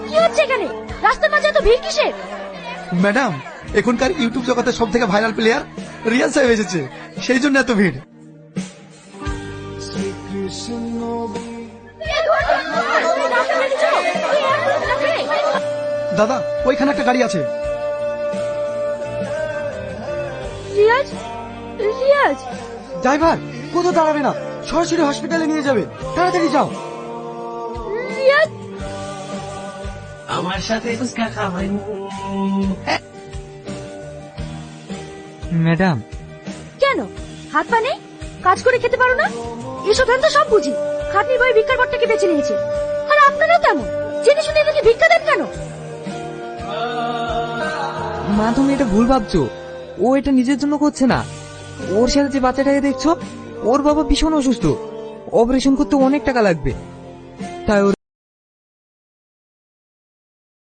কি হচ্ছে এখানে? রাস্তার মাঝে এত ভিড় কিসের? ম্যাডাম, এখনকার ইউটিউব জগতের সব থেকে ভাইরাল প্লেয়ার রিয়াজ সাহেব এসেছে, সেই জন্য এত ভিড়। দাদা, ওইখানে একটা গাড়ি আছে। রিয়াজ, রিয়াজ। ড্রাইভার, কোথাও দাঁড়াবে না, সরাসরি হসপিটালে নিয়ে যাবে, তাড়াতাড়ি যাও। রিয়াজ, আমার সাথে ফুচকা খাবেন? ম্যাডাম, কেন হাত পা নেই? কাজ করে খেতে পারো না? এসব ধান তো সব বুঝি। খাটনির বই ভিক্ষার পরটাকে বেছে নিয়েছে। আর আপনারা তেমন জেনে শুনে এদেরকে ভিক্ষা দেন কেন? মা তুমি এটা ভুল ভাবছো। ও এটা নিজের জন্য করছে না। ওর সাথে যে বাচ্চাটাকে দেখছো, ওর বাবা ভীষণ অসুস্থ, অপারেশন করতে অনেক টাকা লাগবে, তাই ওর